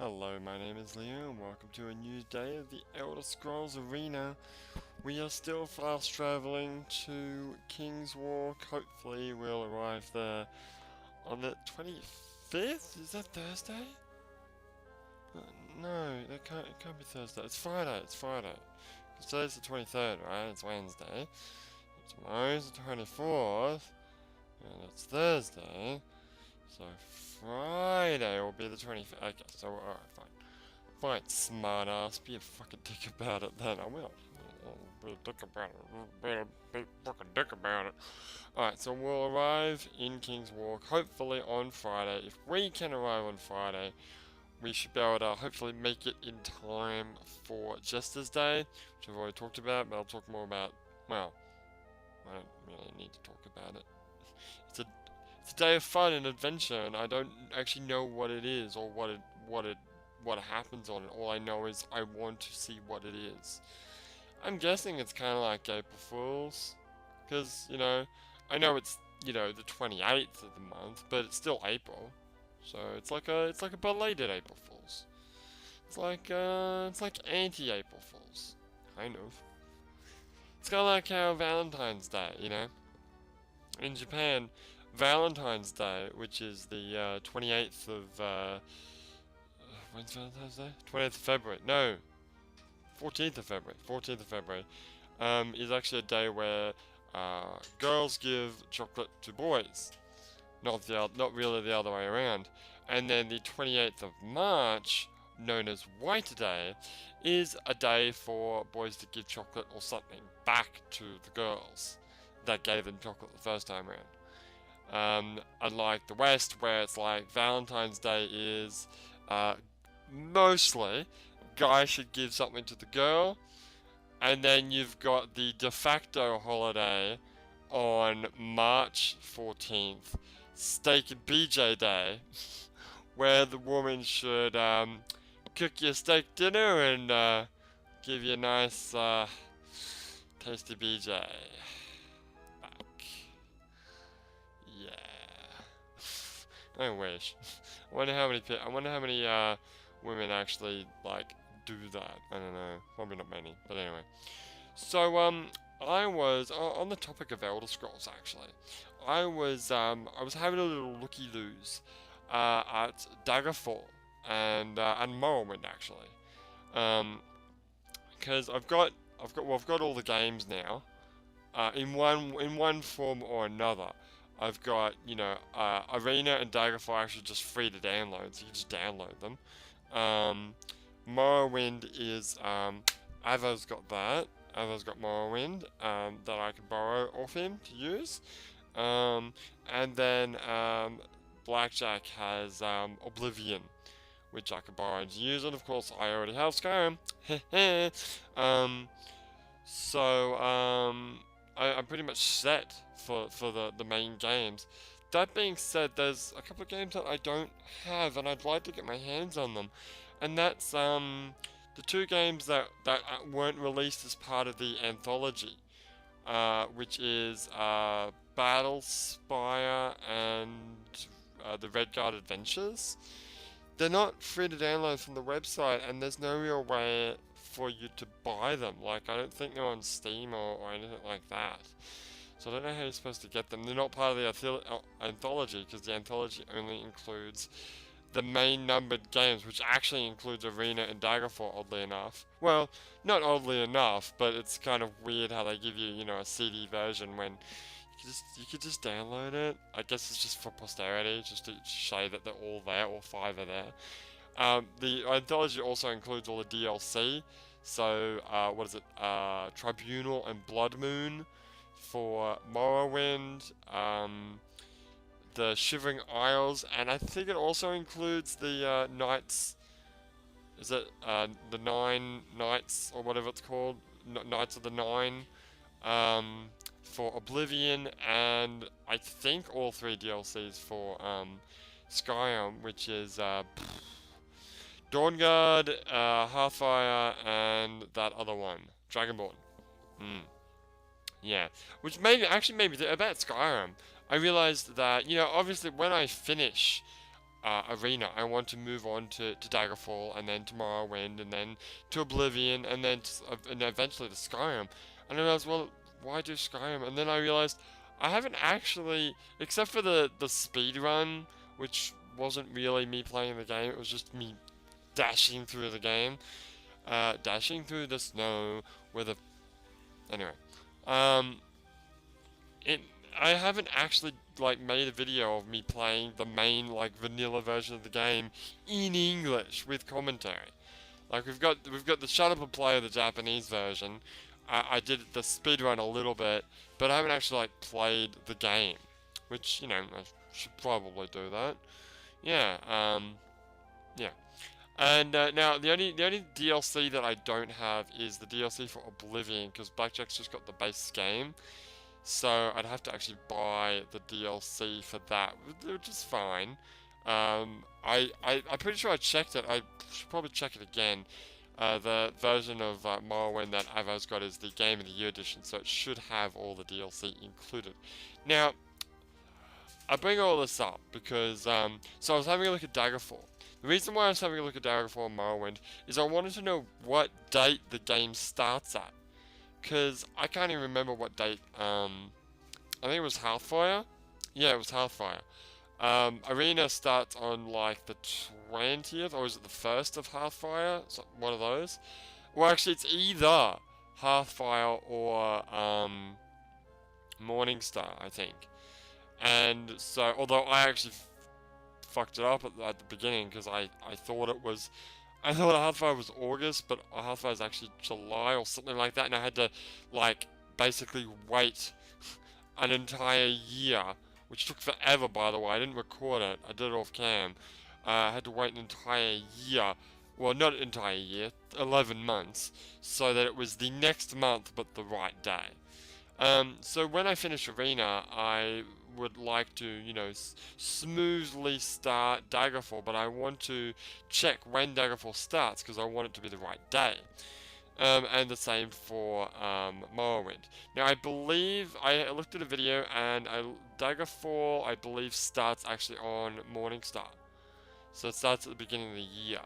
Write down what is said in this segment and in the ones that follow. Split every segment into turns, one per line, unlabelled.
Hello, my name is Leo and welcome to a new day of the Elder Scrolls Arena. We are still fast traveling to King's Walk. Hopefully we'll arrive there on the 25th? Is that Thursday? No, it can't be Thursday. It's Friday, it's Friday. Because today's the 23rd, right? It's Wednesday. Tomorrow's the 24th. And it's Thursday. So Friday will be the 25th. Okay, so alright, fine. Fine, smartass. Be a fucking dick about it then. I will. Be a dick about it. Be a fucking dick about it. Alright, so we'll arrive in King's Walk hopefully on Friday. If we can arrive on Friday, we should be able to hopefully make it in time for Jester's Day, which I've already talked about, but I'll talk more about, well, I don't really need to talk about it. It's a day of fun and adventure, and I don't actually know what it is or what happens on it. All I know is I want to see what it is. I'm guessing it's kind of like April Fools, because I know it's the 28th of the month, but it's still April, so it's like a belated April Fools. It's like anti-April Fools, kind of. It's kind of like how Valentine's Day, in Japan. Valentine's Day, which is the 28th of, when's Valentine's Day? 20th of February, no, 14th of February, 14th of February, is actually a day where, girls give chocolate to boys, not really the other way around, and then the 28th of March, known as White Day, is a day for boys to give chocolate or something back to the girls that gave them chocolate the first time around. Unlike the West, where it's like Valentine's Day is mostly guy should give something to the girl, and then you've got the de facto holiday on March 14th, Steak and BJ Day, where the woman should cook you a steak dinner and give you a nice tasty BJ. I wish. I wonder how many women actually do that. I don't know. Probably not many. But anyway. So I was on the topic of Elder Scrolls actually. I was having a little looky-loos at Daggerfall and Morrowind actually. Because I've got all the games now. In one form or another. I've got, Arena and Daggerfall actually just free to download, so you can just download them. Morrowind is, Ava's got that. Ava's got Morrowind, that I can borrow off him to use. And then, Blackjack has, Oblivion, which I can borrow to use, and of course I already have Skyrim. I'm pretty much set for the main games. That being said, there's a couple of games that I don't have, and I'd like to get my hands on them. And that's the two games that weren't released as part of the anthology, which is Battlespire and the Redguard Adventures. They're not free to download from the website, and there's no real way for you to buy them. Like, I don't think they're on Steam or anything like that. So I don't know how you're supposed to get them. They're not part of the anthology, because the anthology only includes the main numbered games, which actually includes Arena and Daggerfall, oddly enough. Well, not oddly enough, but it's kind of weird how they give you, a CD version when you could just download it. I guess it's just for posterity, just to show that they're all there, all five are there. The anthology also includes all the DLC, so, Tribunal and Blood Moon for Morrowind, the Shivering Isles, and I think it also includes the Knights, is it the Nine Knights, or whatever it's called, Knights of the Nine, for Oblivion, and I think all three DLCs for Skyrim, which is Dawnguard, Hearthfire, and that other one, Dragonborn. Yeah, which actually made me think about Skyrim. I realized that, obviously when I finish Arena. I want to move on to Daggerfall, and then to Morrowind, and then to Oblivion, and then and eventually to Skyrim. And I realized, well, why do Skyrim? And then I realized I haven't actually, except for the speed run, which wasn't really me playing the game. It was just me dashing through the game, dashing through the snow with a. Anyway, um, it. I haven't actually like made a video of me playing the main like vanilla version of the game in English with commentary. Like we've got the Shut Up and Play, the Japanese version. I did the speedrun a little bit, but I haven't actually like played the game, which I should probably do that. Yeah, yeah. And now the only DLC that I don't have is the DLC for Oblivion, because Blackjack's just got the base game. So I'd have to actually buy the DLC for that, which is fine. I'm pretty sure I checked it. I should probably check it again. The version of Morrowind that Avo's got is the Game of the Year edition, so it should have all the DLC included. Now, I bring all this up because, so I was having a look at Daggerfall. The reason why I was having a look at Daggerfall and Morrowind is I wanted to know what date the game starts at. Because I can't even remember what date, I think it was Hearthfire? Yeah, it was Hearthfire. Arena starts on like the 20th, or is it the 1st of Hearthfire? So, one of those. Well, actually, it's either Hearthfire or Morningstar, I think. And so, although I actually fucked it up at the beginning, because I thought it was. I thought Hearthfire was August, but Hearthfire is actually July or something like that, and I had to, like, basically wait an entire year, which took forever, by the way. I didn't record it. I did it off cam. I had to wait an entire year. Well, not an entire year, 11 months, so that it was the next month, but the right day. So when I finish Arena, I would like to, smoothly start Daggerfall, but I want to check when Daggerfall starts, because I want it to be the right day. And the same for Morrowind. Now, I believe, I looked at a video, and Daggerfall, I believe, starts actually on Morningstar. So it starts at the beginning of the year.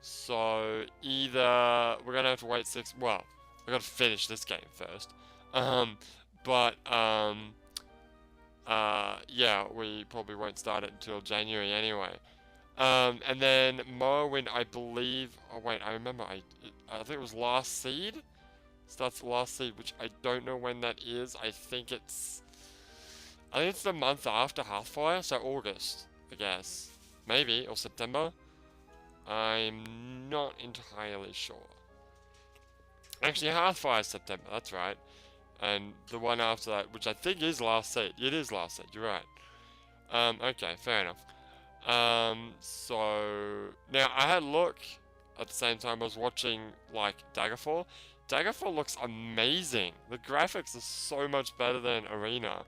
So either we're going to have to wait well, I've got to finish this game first. Yeah, we probably won't start it until January anyway. And then Morrowind, I believe. Oh wait, I remember. I think it was Last Seed. Starts Last Seed, which I don't know when that is. I think it's the month after Hearthfire, so August, I guess, maybe, or September. I'm not entirely sure. Actually, Hearthfire is September. That's right. And the one after that, which I think is Last Seed. It is Last Seed, you're right. Okay, fair enough. So, now I had a look at the same time I was watching, like, Daggerfall. Daggerfall looks amazing. The graphics are so much better than Arena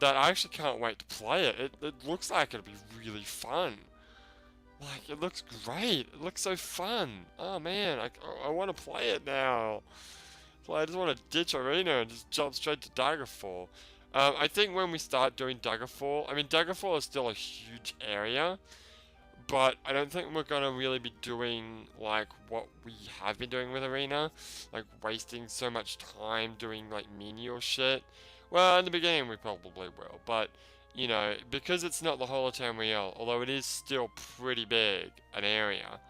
that I actually can't wait to play it. It looks like it'll be really fun. Like, it looks great. It looks so fun. Oh, man, I want to play it now. So I just want to ditch Arena and just jump straight to Daggerfall. I think when we start doing Daggerfall, I mean, Daggerfall is still a huge area, but I don't think we're going to really be doing, like, what we have been doing with Arena, like, wasting so much time doing, like, menial shit. Well, in the beginning we probably will, but, because it's not the whole of Tamriel, although it is still pretty big, an area,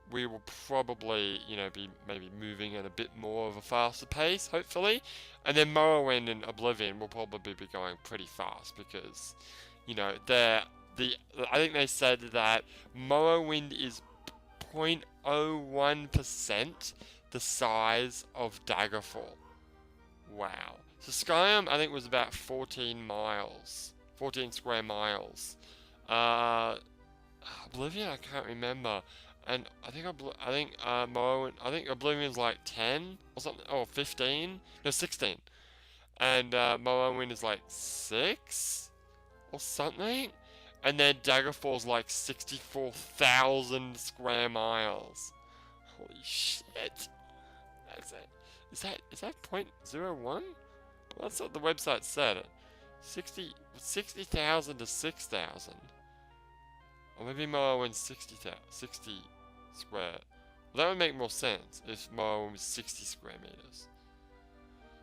we will probably, be maybe moving at a bit more of a faster pace, hopefully. And then Morrowind and Oblivion will probably be going pretty fast because, I think they said that Morrowind is 0.01% the size of Daggerfall. Wow. So Skyrim, I think, was about 14 square miles. Oblivion, I can't remember. And I think Morrowind, I think Oblivion's like 10 or something, or 15, no, 16. And Morrowind is like 6 or something. And then Daggerfall's like 64,000 square miles. Holy shit. That's it. Is that 0.01? Well, that's what the website said. 60,000 to 6,000. Or maybe Morrowind's 60 square. Well, that would make more sense if Morrowind was 60 square meters.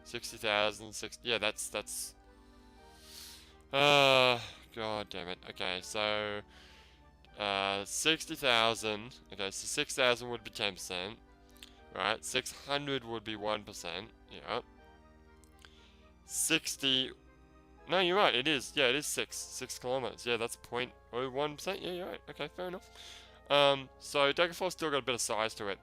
60,000, yeah, that's, god damn it. Okay, so, 60,000, okay, so 6,000 would be 10%, right? 600 would be 1%, yeah. 60, no, you're right, it is, yeah, it is 6 kilometers, yeah, that's 0.01%, yeah, you're right, okay, fair enough. So Daggerfall's still got a bit of size to it.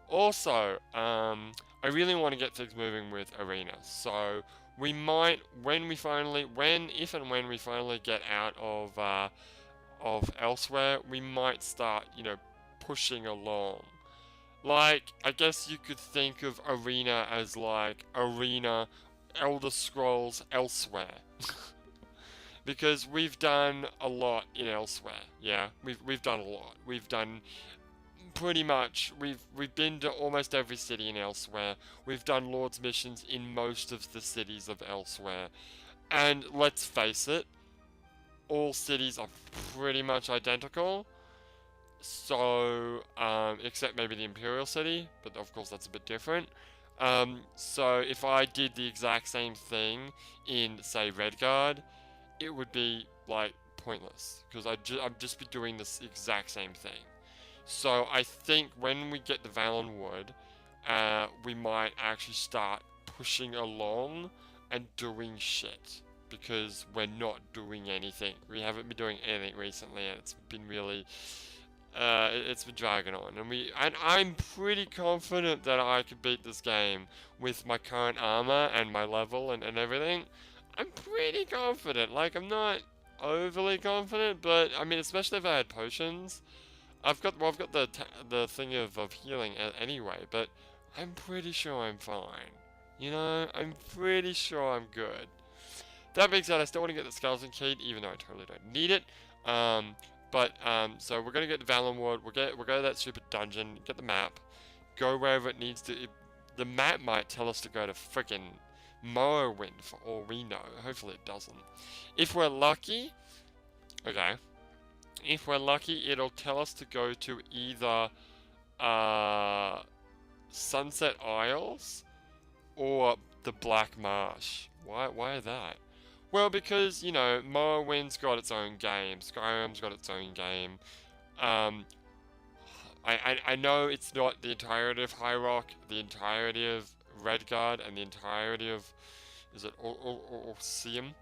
Also, I really want to get things moving with Arena, so we might, if and when we finally get out of Elsewhere, we might start, pushing along. Like, I guess you could think of Arena as like Arena Elder Scrolls Elsewhere. Because we've done a lot in Elsewhere, yeah. We've done a lot. We've done pretty much, we've been to almost every city in Elsewhere. We've done Lord's missions in most of the cities of Elsewhere. And let's face it, all cities are pretty much identical. So, except maybe the Imperial City, but of course that's a bit different. So if I did the exact same thing in, say, Redguard, it would be, like, pointless, because I'd just be doing this exact same thing. So I think when we get the Valenwood, we might actually start pushing along and doing shit, because we're not doing anything. We haven't been doing anything recently, and it's been really, it's been dragging on, and I'm pretty confident that I could beat this game with my current armor and my level and everything. I'm pretty confident. Like, I'm not overly confident, but I mean, especially if I had potions. I've got the thing of healing anyway, but I'm pretty sure I'm fine. I'm pretty sure I'm good. That being said, I still want to get the Skeleton Key, even though I totally don't need it. So we're gonna get to Valenwood. We'll go to that stupid dungeon, get the map, go wherever it needs to. The map might tell us to go to frickin' Morrowind for all we know. Hopefully it doesn't. If we're lucky, okay. If we're lucky, it'll tell us to go to either Sunset Isles or the Black Marsh. Why that? Well, because, Morrowind's got its own game, Skyrim's got its own game. I know it's not the entirety of High Rock, the entirety of Redguard, and the entirety of, is it Orseum?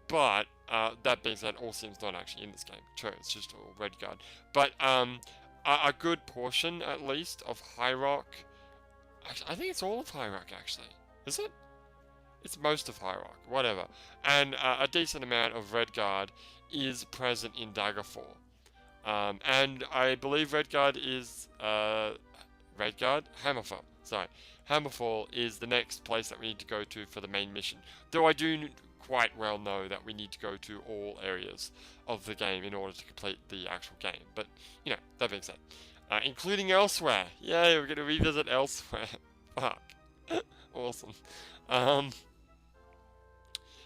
But, that being said, Orseum's not actually in this game. True, it's just all Redguard. But, a good portion, at least, of High Rock, I think it's all of High Rock, actually. Is it? It's most of High Rock, whatever. And a decent amount of Redguard is present in Daggerfall. And I believe Redguard is, Hammerfall, sorry. Hammerfall is the next place that we need to go to for the main mission. Though I do quite well know that we need to go to all areas of the game in order to complete the actual game. But, that being said. Including Elsewhere. Yay, we're going to revisit Elsewhere. Fuck. Awesome.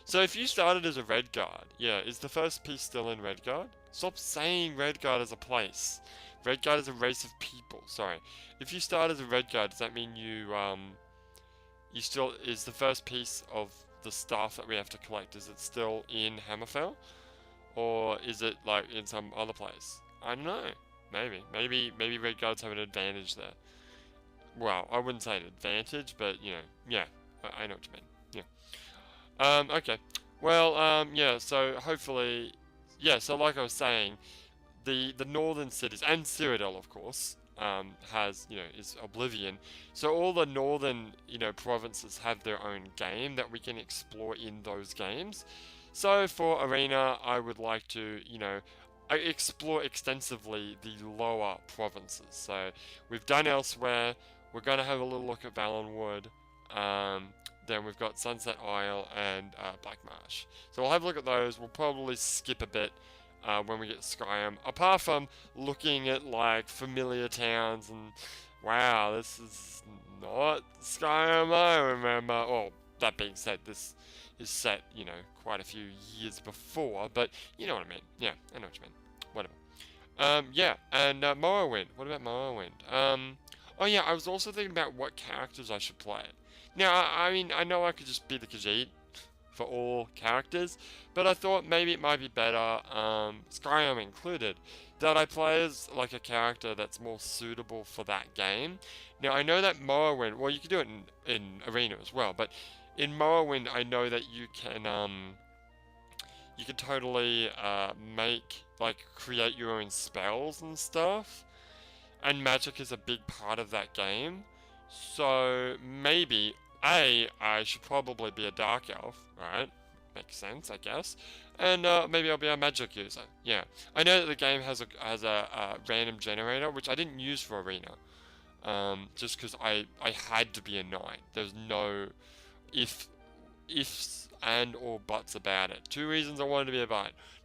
So if you started as a Redguard, yeah, is the first piece still in Redguard? Stop saying Redguard as a place. Redguard is a race of people, sorry. If you start as a Redguard, does that mean you still, is the first piece of the stuff that we have to collect, is it still in Hammerfell? Or is it, like, in some other place? I don't know. Maybe Redguards have an advantage there. Well, I wouldn't say an advantage, but, yeah, I know what you mean. Okay. Well, yeah, so hopefully, yeah, so like I was saying, the northern cities, and Cyrodiil, of course, has, is Oblivion. So all the northern, provinces have their own game that we can explore in those games. So for Arena, I would like to, explore extensively the lower provinces. So we've done Elsewhere. We're going to have a little look at Valenwood. Then we've got Sunset Isle and Black Marsh. So we'll have a look at those. We'll probably skip a bit when we get Skyrim. Apart from looking at, like, familiar towns and, wow, this is not Skyrim I remember. Well, that being said, this is set, quite a few years before. But you know what I mean. Yeah, I know what you mean. Whatever. Yeah, and Morrowind. What about Morrowind? Oh yeah, I was also thinking about what characters I should play. Now, I mean, I know I could just be the Khajiit for all characters, but I thought maybe it might be better, Skyrim included, that I play as like a character that's more suitable for that game. Now, I know that Morrowind, well, you can do it in Arena as well, but in Morrowind, I know that you can totally make like create your own spells and stuff, and magic is a big part of that game. So maybe I should probably be a dark elf, right? Makes sense, I guess. And maybe I'll be a magic user. Yeah, I know that the game has a random generator, which I didn't use for arena. Just because I had to be a knight. There's no if ifs and or buts about it. Two reasons I wanted to be a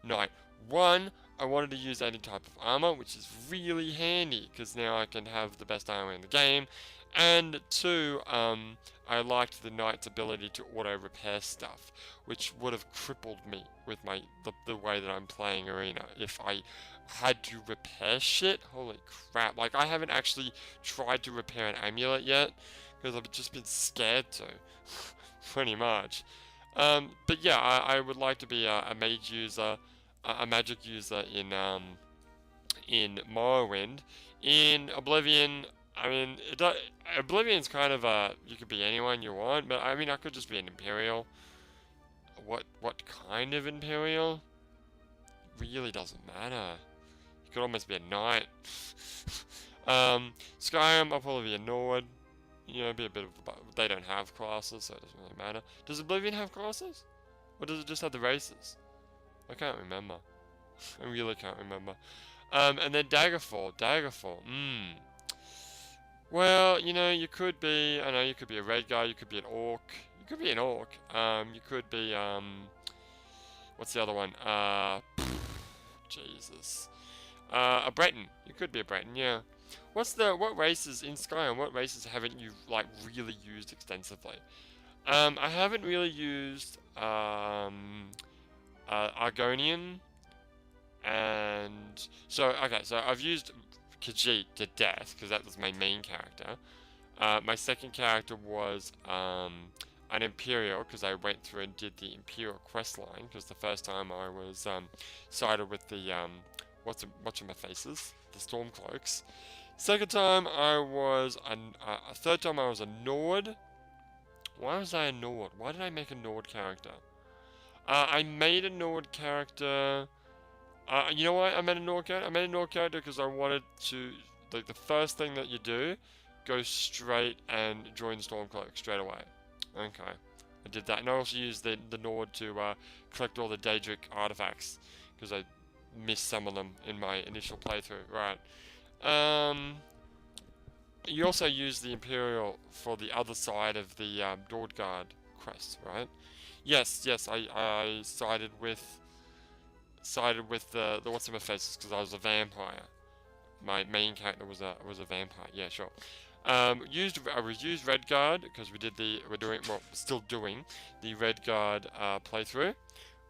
knight. One, I wanted to use any type of armor, which is really handy because now I can have the best armor in the game. And two, I liked the knight's ability to auto repair stuff, which would have crippled me with the way that I'm playing arena if I had to repair shit. Holy crap! Like I haven't actually tried to repair an amulet yet because I've just been scared to. Pretty much. But yeah, I would like to be a mage user, a magic user in Morrowind. In Oblivion, I mean, Oblivion's kind of you could be anyone you want, but I mean, I could just be an Imperial. What kind of Imperial? Really doesn't matter. You could almost be a knight. Skyrim, I'll probably be a Nord. You know, be a bit of they don't have classes, so it doesn't really matter. Does Oblivion have classes? Or does it just have the races? I can't remember. I really can't remember. And then Daggerfall. Well, you know, you could be, I know you could be a red guy, you could be an orc. You could be an orc. You could be, what's the other one? Jesus. A Breton. You could be a Breton, yeah. What races in Skyrim, what races haven't you, like, really used extensively? I haven't really used, Argonian, and, so I've used Khajiit to death, because that was my main character. My second character was, an Imperial, because I went through and did the Imperial quest line, because the first time I was, sided with the, whatchamafaces, the Stormcloaks. Second time I was third time I was a Nord. Why was I a Nord? Why did I make a Nord character? I made a Nord character. You know why I made a Nord character? I made a Nord character because I wanted to, like, the first thing that you do, go straight and join Stormcloak straight away. Okay, I did that, and I also used the Nord to collect all the Daedric artifacts because I missed some of them in my initial playthrough. Right. You also use the Imperial for the other side of the Dordgard quest, right? Yes, I sided with the what's-my-faces because I was a vampire. My main character was a vampire. Yeah, sure. I used Redguard because we're still doing the Redguard playthrough,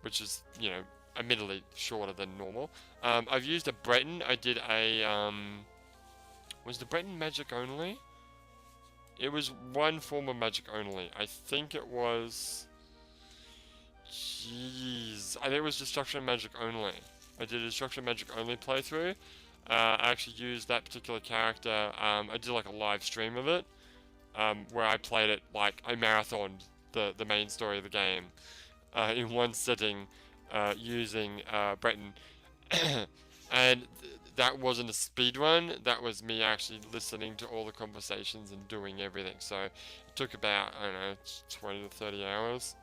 which is, you know, admittedly shorter than normal. I've used a Breton. I did a was the Breton magic only? It was one form of magic only. I think it was. Jeez, I think it was Destruction Magic only. I did a Destruction Magic only playthrough. I actually used that particular character. I did like a live stream of it, where I played it like I marathoned the main story of the game in one sitting, using Breton, and that wasn't a speed run. That was me actually listening to all the conversations and doing everything. So it took about, I don't know, 20 to 30 hours.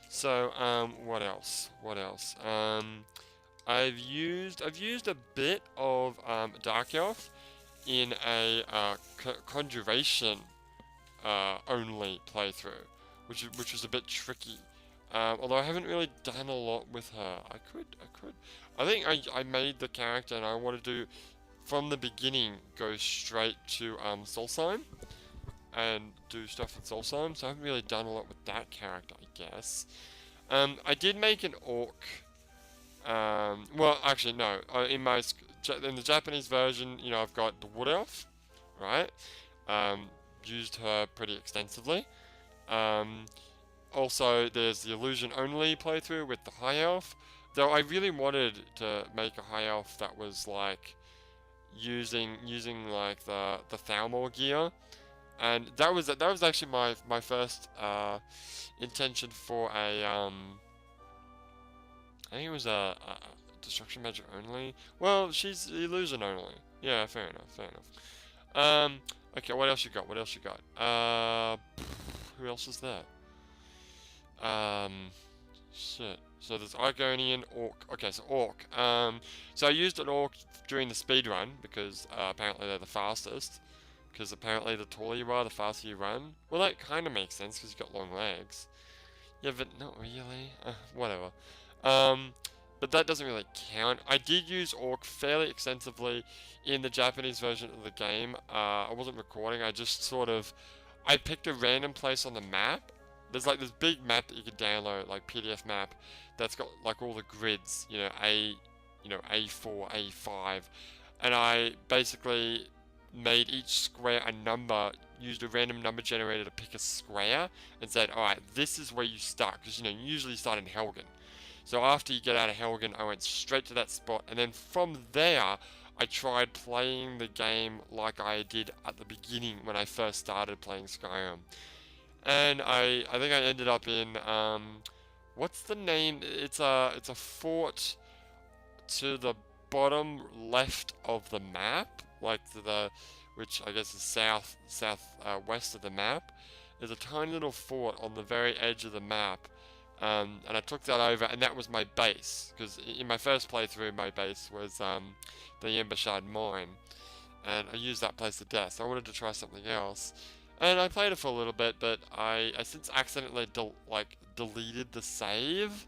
So what else? I've used a bit of Dark Elf in a conjuration only playthrough, which was a bit tricky. Although I haven't really done a lot with her. I could. I think I made the character and I wanted to, from the beginning, go straight to Solstheim and do stuff with Solstheim. So I haven't really done a lot with that character, I guess. I did make an orc Well, actually, no. In the Japanese version, you know, I've got the Wood Elf, right? Um, Used her pretty extensively. Um, Also, there's the illusion only playthrough with the High Elf. Though I really wanted to make a High Elf that was like using like the Thalmor gear, and that was actually my first intention for a I think it was a destruction magic only. Well, she's illusion only. Yeah, fair enough, fair enough. Okay, what else you got? What else you got? Who else is there? Um, Shit. So there's Argonian, Orc. Okay, so Orc. So I used an Orc during the speed run because apparently they're the fastest. Because apparently the taller you are, the faster you run. Well, that kind of makes sense because you've got long legs. Yeah, but not really. Whatever. Um, but that doesn't really count. I did use Orc fairly extensively in the Japanese version of the game. I wasn't recording. I picked a random place on the map. There's like this big map that you can download, like PDF map, that's got like all the grids. A4, A5, and I basically made each square a number, used a random number generator to pick a square, and said, alright, this is where you start, because you usually start in Helgen. So after you get out of Helgen, I went straight to that spot, and then from there, I tried playing the game like I did at the beginning when I first started playing Skyrim. And I think I ended up in, what's the name? It's a fort to the bottom left of the map, like which I guess is west of the map. There's a tiny little fort on the very edge of the map, and I took that over, and that was my base. Because in my first playthrough, my base was the Embershard Mine, and I used that place to death. So I wanted to try something else, and I played it for a little bit, but I since accidentally deleted the save.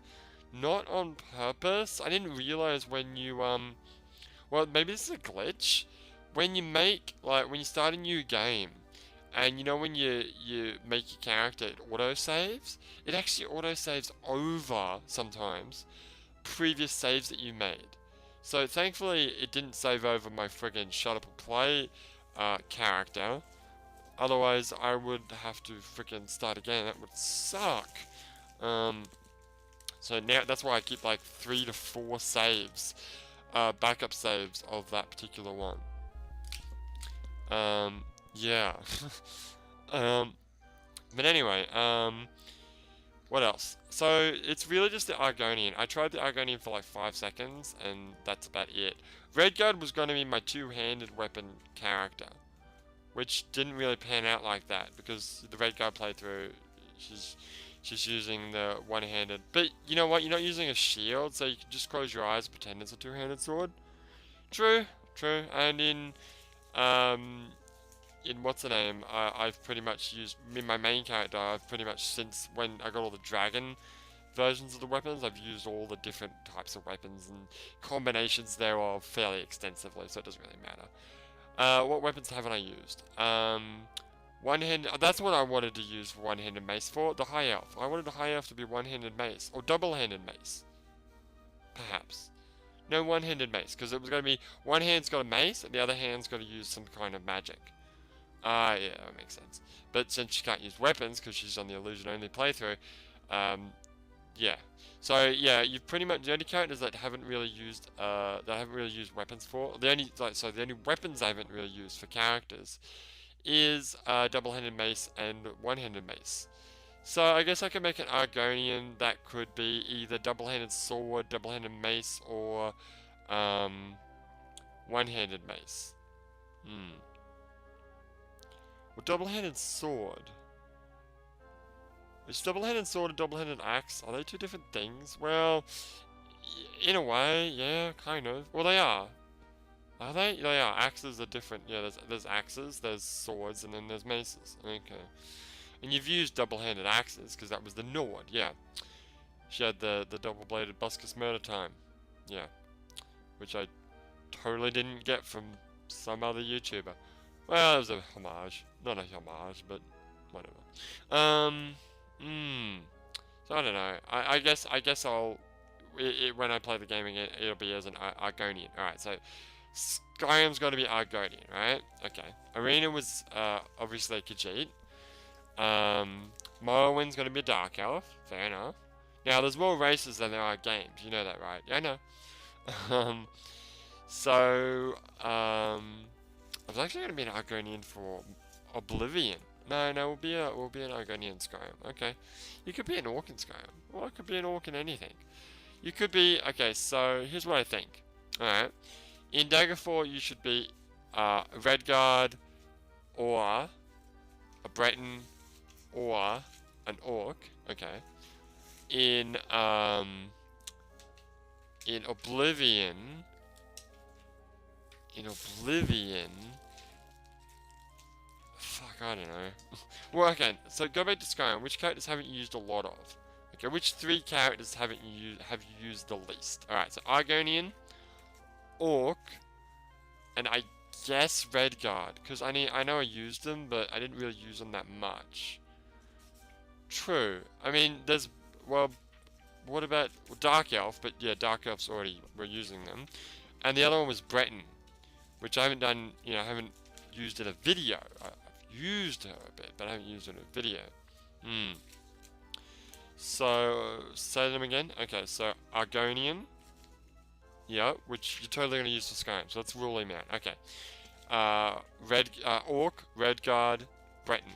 Not on purpose. I didn't realize when you well, maybe this is a glitch. When you start a new game, and when you make your character, it auto saves. It actually auto saves over sometimes previous saves that you made. So thankfully, it didn't save over my friggin' shut up and play character. Otherwise, I would have to freaking start again. That would suck. So now that's why I keep like 3 to 4 saves, backup saves of that particular one. Yeah. But anyway, what else? So it's really just the Argonian. I tried the Argonian for like 5 seconds, and that's about it. Redguard was going to be my two-handed weapon character, which didn't really pan out like that because the Redguard playthrough, she's using the one-handed. But you know what? You're not using a shield, so you can just close your eyes and pretend it's a two-handed sword. True. And in what's the name? I've pretty much used in my main character. I've pretty much since when I got all the dragon versions of the weapons, I've used all the different types of weapons and combinations thereof fairly extensively, so it doesn't really matter. What weapons haven't I used? One-handed. That's what I wanted to use one-handed mace for. The High Elf. I wanted the High Elf to be one-handed mace. Or double-handed mace. Perhaps. No, one-handed mace. Because it was going to be one hand's got a mace and the other hand's got to use some kind of magic. Yeah, that makes sense. But since she can't use weapons because she's on the illusion-only playthrough, yeah. So yeah, you've pretty much the only characters that haven't really used weapons for. The only weapons I haven't really used for characters is double-handed mace and one-handed mace. So I guess I could make an Argonian that could be either double-handed sword, double-handed mace, or one-handed mace. Well, double-handed sword. Is double-handed sword and double-handed axe, are they two different things? Well, in a way, yeah, kind of. Well, they are. Are they? They are. Axes are different. Yeah, there's axes, there's swords, and then there's maces. Okay. And you've used double-handed axes, because that was the Nord, yeah. She had the double-bladed Buscus Murder Time. Yeah. Which I totally didn't get from some other YouTuber. Well, it was a homage. Not a homage, but whatever. So I don't know. I guess I'll when I play the game again, it'll be as an Argonian. Alright, so Skyrim's got to be Argonian, right? Okay. Arena was obviously a Khajiit. Morrowind's going to be a Dark Elf. Fair enough. Now, there's more races than there are games. You know that, right? Yeah, I know. I was actually going to be an Argonian for Oblivion. No, we'll be an Argonian Skyrim. Okay. You could be an Orc in Skyrim. Or I could be an Orc in anything. You could be... Okay, so here's what I think. Alright. In Daggerfall, you should be a Redguard or a Breton or an Orc. Okay. In Oblivion... Fuck, I don't know. Well, okay, so go back to Skyrim. Which characters haven't you used a lot of? Okay, which 3 characters have you used the least? Alright, so Argonian, Orc, and I guess Redguard. Because I know I used them, but I didn't really use them that much. True. I mean, well, what about Dark Elf? But yeah, Dark Elf's already, we're using them. And the other one was Breton, which I haven't done, I haven't used in a video. I've used her a bit, but I haven't used her in a video. So, say them again. Okay, so Argonian. Yeah, which you're totally going to use for Skyrim, so let's rule him out. Okay. Orc, Redguard, Breton.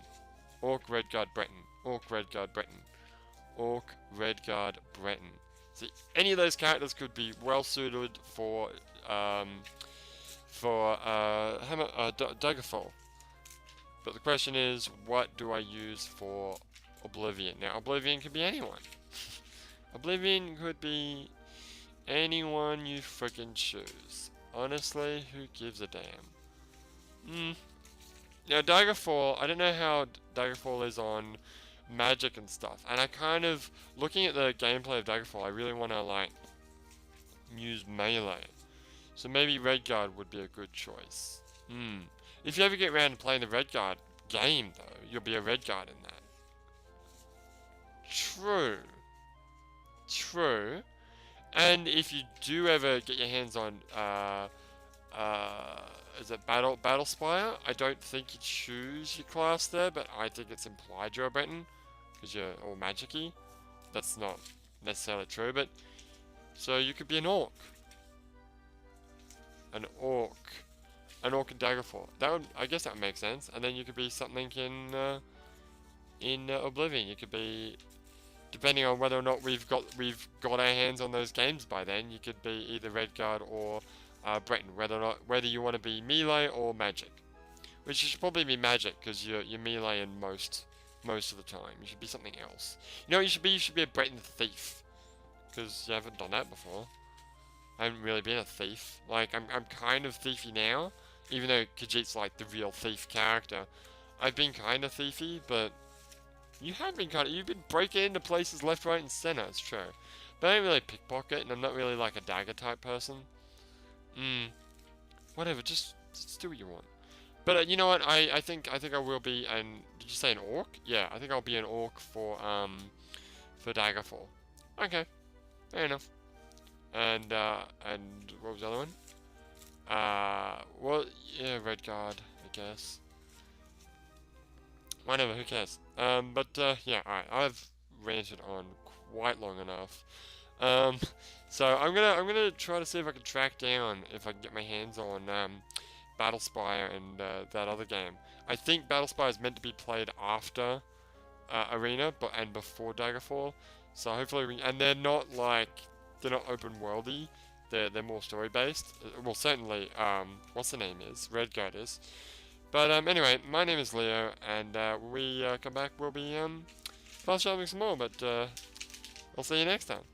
Orc, Redguard, Breton. Orc, Redguard, Breton. Orc, Redguard, Breton. See, any of those characters could be well suited for Daggerfall. But the question is, what do I use for Oblivion? Now, Oblivion could be anyone. Oblivion could be anyone you freaking choose. Honestly, who gives a damn? Now, Daggerfall, I don't know how Daggerfall is on magic and stuff. And I kind of, looking at the gameplay of Daggerfall, I really want to, like, use melee. So maybe Redguard would be a good choice. If you ever get around to playing the Redguard game, though, you'll be a Redguard in that. True. And if you do ever get your hands on, is it Battle Spire? I don't think you choose your class there, but I think it's implied you're a Breton, because you're all magic-y. That's not necessarily true, but... So you could be an Orc. An Orc in Daggerfall. I guess that would make sense. And then you could be something in Oblivion. You could be, depending on whether or not we've got our hands on those games by then. You could be either Redguard or Breton. Whether you want to be melee or magic, which should probably be magic because you're melee in most of the time. You should be something else. You know what you should be? You should be a Breton thief, because you haven't done that before. I haven't really been a thief. Like, I'm kind of thiefy now, even though Khajiit's like the real thief character. I've been kind of thiefy, but you have been you've been breaking into places left, right, and center, it's true. But I don't really pickpocket, and I'm not really like a dagger type person. Whatever, just do what you want. But you know what, I think I will be did you say an Orc? Yeah, I think I'll be an Orc for Daggerfall. Okay, fair enough. And what was the other one? Well, yeah, Redguard, I guess. Whatever, who cares? Yeah, alright, I've ranted on quite long enough. So I'm gonna try to see if I can track down, if I can get my hands on, Battlespire and, that other game. I think Battlespire is meant to be played after, Arena, and before Daggerfall. So hopefully and they're not open worldy, they're more story based. Well, certainly, what's the name is? Redguard is. But anyway, my name is Leo, and when we come back, we'll be fast traveling some more. But I'll see you next time.